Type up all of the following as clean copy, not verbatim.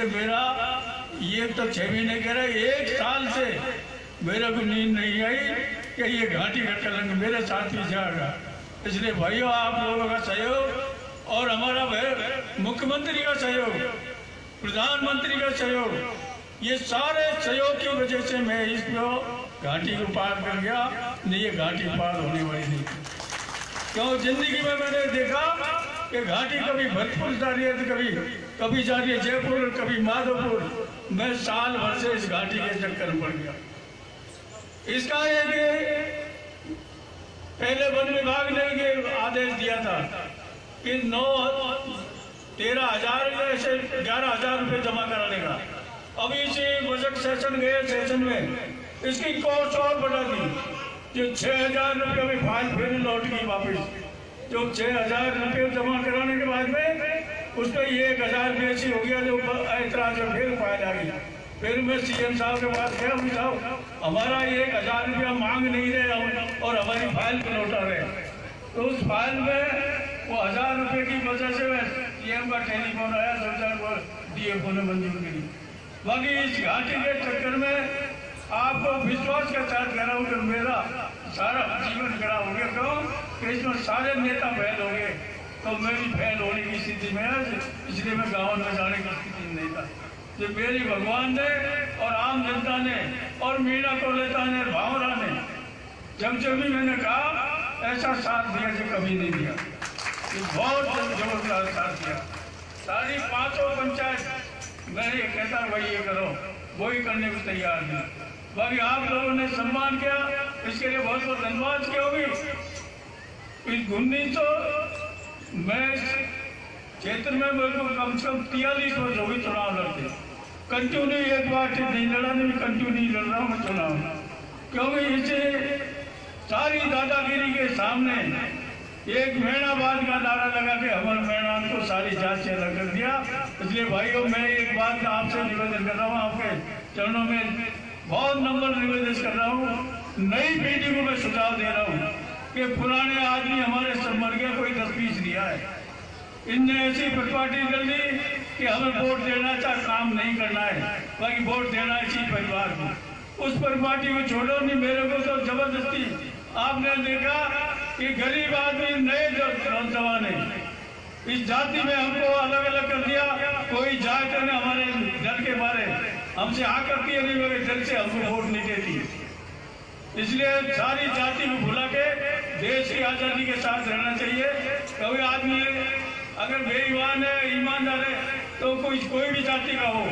मेरा ये तो 6 महीने कह रहा है, 1 साल से मेरे को नींद नहीं आई कि ये घाटी का कलंक मेरे साथ ही जाएगा। इसलिए भाइयों, आप लोगों का सहयोग और हमारा मुख्यमंत्री का सहयोग, प्रधानमंत्री का सहयोग, ये सारे सहयोग की वजह से मैं इसको घाटी को पार कर गया। नहीं, ये घाटी पार होने वाली नहीं। क्यों? जिंदगी में मैंने देखा कि घाटी कभी भरतपुर जा रही है तो कभी जा रही है जयपुर, कभी माधोपुर। मैं साल भर से इस घाटी के चक्कर में पड़ गया। इसका एक पहले वन विभाग ने ये आदेश दिया था कि 13,000 ऐसे 11,000 रुपये जमा कराने का। अभी से बजट सेशन गए, सेशन में इसकी कॉस्ट और बढ़ा दी, जो 6,000 रुपये में फाइल फिर लौट गई वापस। जो 6,000 रुपये जमा कराने के बाद में उस पर 1,000 बेसी हो गया, जो ऐतराज में फिर फाइल आ गई। फिर मैं सीएम साहब के पास गया, साहब हमारा 1,000 रुपया मांग नहीं रहे और हमारी फाइल पर लौटा रहे। तो उस फाइल में वो 1,000 रुपये की वजह से सीएम का टेलीफोन आया, 2,000 डीएफओ ने मंजूर करी। बाकी इस घाटी के चक्कर में आपको विश्वास के साथ कह रहा हूँ कि मेरा सारा जीवन खराब हो गया। क्यों? कि इसमें सारे नेता फेल हो गए, तो मैं भी फेल होने की स्थिति में है। इसलिए मैं गाँव में जाने की स्थिति में नहीं था। जो मेरी भगवान ने और आम जनता ने और मीना कोलेता ने, भावरा ने, जब भी मैंने कहा ऐसा साथ दिया जो कभी नहीं दिया। ये बहुत जबरदस्त साथ दिया। सारी 500 पंचायत मैं ये कहता वही ये करो, वही करने को तैयार नहीं। बाकी आप लोगों ने सम्मान किया, इसके लिए बहुत बहुत धन्यवाद। क्या होगी इस 1900 मैं क्षेत्र में मेरे को कम से कम 43 वर्ष हो गई चुनाव लड़ते। कंटिन्यू एक बार नहीं लड़ा, नहीं कंटिन्यू लड़ रहा हूँ मैं चुनाव। क्योंकि इसे सारी दादागिरी के सामने एक मैणाबाद का नारा लगा के हमारे मैणान को सारी जात से अलग कर दिया। इसलिए भाइयों, मैं एक बात का आपसे निवेदन कर रहा हूँ, आपके चरणों में बहुत नंबर निवेदन कर रहा हूँ। नई पीढ़ी को मैं सुझाव दे रहा हूँ कि पुराने आदमी हमारे सब मर गया, कोई 10-20 दिया है। इनने ऐसी परिपाटी कर ली कि हमें वोट देना चाहे काम नहीं करना है, बाकी वोट देना है इसी परिवार को। उस परिपाटी को छोड़ो नहीं। मेरे को तो जबरदस्ती आपने देखा कि गरीब आदमी, नए नौजवान है, इस जाति में हमको अलग अलग कर दिया। कोई जात ने हमारे डर के मारे हमसे आ करती है, नहीं मेरे दिल से हमको वोट नहीं देती। इसलिए सारी जाति को भुला के देश की आज़ादी के साथ रहना चाहिए। कभी आदमी अगर बेईमान है, ईमानदार है, तो कोई भी जाति का हो,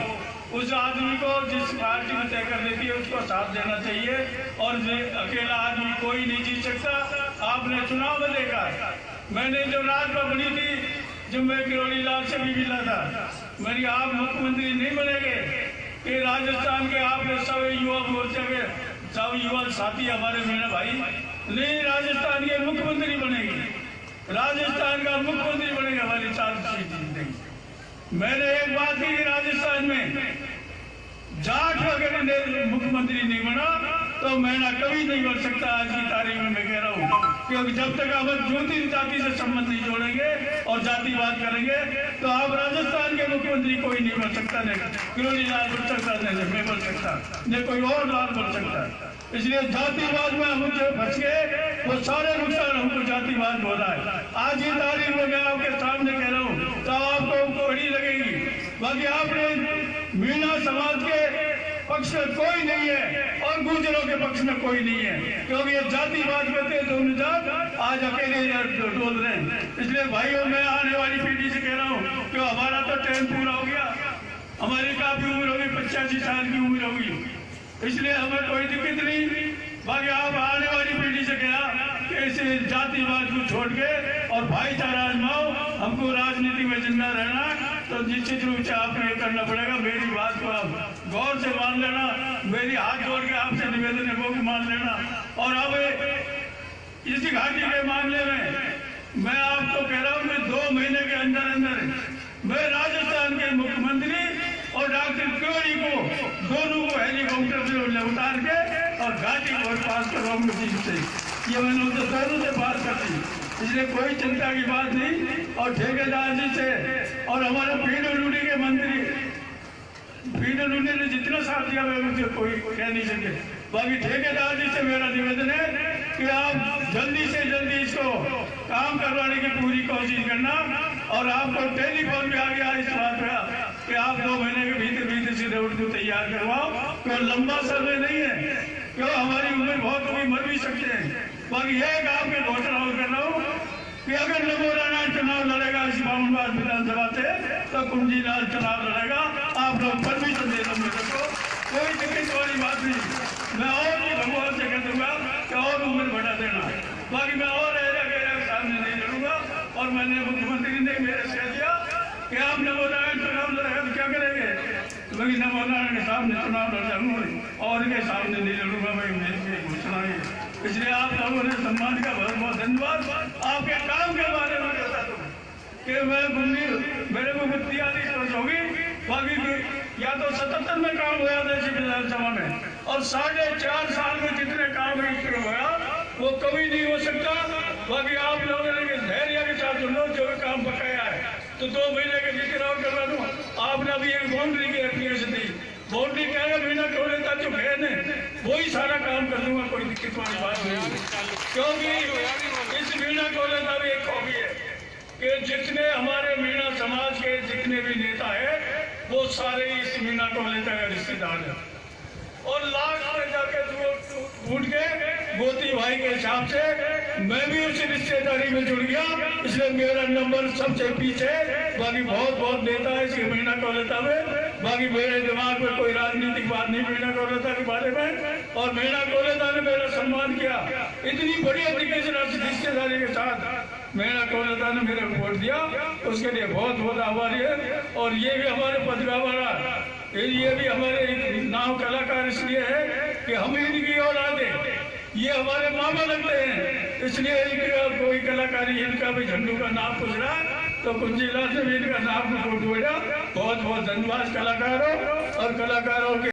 उस आदमी को जिस पार्टी में तय कर देती है उसको साथ देना चाहिए। और अकेला आदमी कोई नहीं जीत सकता। आपने चुनाव में देखा, मैंने जो राजसभा बनी थी, जब मैं किरोड़ी लाल से भी मिला था, मेरी आप मुख्यमंत्री नहीं बनेंगे कि राजस्थान के आपने सब युवा मोर्चा के सब युवा साथी हमारे मेरे भाई नहीं, राजस्थान के मुख्यमंत्री बनेगी, राजस्थान का मुख्यमंत्री बनेगा हमारी 4 सीट जीतेगी। मैंने एक बात की, राजस्थान में जाट अगर मुख्यमंत्री नहीं बना तो मैं ना कभी नहीं बन सकता। आज की तारीख में मैं कह रहा हूँ, क्योंकि जब तक आप ज्योति जाति से संबंध नहीं जोड़ेंगे और जातिवाद करेंगे तो आप राजस्थान के मुख्यमंत्री कोई नहीं बन सकता। नहीं किरोड़ी लाल बन सकता, नहीं मैं बन सकता, नहीं कोई और लाल बन सकता। इसलिए जातिवाद में हम जो फंस गए वो सारे नुकसान हमको जातिवाद हो रहा है। आज की तारीख में मैं आपके सामने कह रहा हूँ तो आपको बड़ी लगेगी। बाकी आपने मीणा समाज के पक्ष में कोई नहीं है और गुर्जरों के पक्ष में कोई नहीं है, क्योंकि ये जातिवाद करते दोनों जात आज अकेले डोल रहे हैं। इसलिए भाइयों, मैं आने वाली पीढ़ी से कह रहा हूँ कि हमारा तो टाइम पूरा हो गया, हमारी काफी उम्र होगी, 85 साल की उम्र होगी, इसलिए हमें कोई दिक्कत नहीं। बाकी आप आने वाली पीढ़ी से कहा कि इस जातिवाद को छोड़ के और भाईचारा आजमाओ। हमको राजनीति में जिंदा रहना तो निश्चित रूप से आपको ये करना पड़ेगा। मेरी बात को आप गौर से मान लेना, मेरी हाथ जोड़ के आपसे निवेदन है वो भी मान लेना। और अब इसी घाटी के मामले में मैं आपको कह रहा हूँ कि 2 महीने के अंदर अंदर मैं राजस्थान के मुख्यमंत्री और डॉक्टर तिवारी को दोनों को हेलीकॉप्टर से उतार के और घाटी को पास करवाऊंगा से। ये मैंने उनसे दोनों से बात कर दी, इसलिए कोई चिंता की बात नहीं। और ठेकेदार जी से और हमारे पीडब्ल्यूडी के मंत्री लेकिन उन्होंने जितना साथ दिया मैं मुझे कोई कह नहीं सके। बाकी ठेकेदार जी से मेरा निवेदन है कि आप जल्दी से जल्दी इसको काम करवाने की पूरी कोशिश करना, और आपको टेलीफोन भी आ गया इस बात पर कि आप 2 महीने के भीतर भीतर सीधे उठ को तैयार करवाओ। कोई लंबा समय नहीं है, क्यों हमारी उम्र बहुत हुई, मर भी सकते हैं। बाकी एक आपके घोषणा और कर रहा हूँ कि अगर नमो नारायण चुनाव लड़ेगा इस बामनबाद विधानसभा से तो कुंजीलाल चुनाव लड़ेगा। आप लोग परमिशन दे दो मेरे को, कोई दिक्कत वाली बात नहीं। मैं और भी भगवान से कह दूंगा कि और उम्र बढ़ा देना। बाकी मैं और सामने नहीं लड़ूंगा। और मैंने मुख्यमंत्री ने मेरे से कह दिया कि आप नमो नारायण चुनाव लड़ेगा तो क्या करेंगे, लेकिन नमो नारायण के सामने चुनाव लड़ जाऊंगा और इनके सामने नहीं लड़ूंगा। भाई मेरी घोषणा है, इसलिए आप लोगों ने सम्मान का बहुत बहुत धन्यवाद। आपके काम के बारे में बता दूं कि मैं मेरे को बुद्धि आदि सोच होगी। बाकी या तो 77 में काम हुआ था इसी विधानसभा में, और 4.5 साल में जितने काम हुआ वो कभी नहीं हो सकता। बाकी आप लोगों ने धैर्य के साथ सुनो, जो भी काम बकाया है तो 2 महीने के भीतर और करवा दूँ। आपने अभी एक बाउंड्री की एप्लीकेशन दी, बाउंड्री क्या है, महीना क्यों लेता जो कहने वही सारा काम कर दूंगा, कोई दिक्कत वाली बात नहीं। क्योंकि इस मीणा को लेता भी एक हॉबी है कि जितने हमारे मीणा समाज के जितने भी नेता है वो सारे इस मीणा को लेता है रिश्तेदार है, और लास्ट में जाके ढूंढ के गोती भाई के हिसाब से मैं भी उस रिश्तेदारी में जुड़ गया, इसलिए मेरा नंबर सबसे पीछे। बाकी बहुत बहुत नेता है इस मीणा कोलेता में। बाकी मेरे दिमाग में कोई राजनीतिक बात नहीं मीणा कोलेता के बारे में, और मीणा कोलेता ने मेरा सम्मान किया इतनी बढ़िया तरीके से रिश्तेदारी के साथ। मीणा कोलेता ने मेरे को वोट दिया, उसके लिए बहुत बहुत आभारी है। और ये भी हमारे पदगा वाला, ये भी हमारे नाम कलाकार इसलिए है कि हम इनकी औलाद है, ये हमारे मामा लगते हैं, इसलिए इनका कोई कलाकारी, इनका भी झंडू का नाम पूछ रहा तो कुंजीलाल से भी इनका नाम को जोड़ा। बहुत बहुत धन्यवाद कलाकारों और कलाकारों के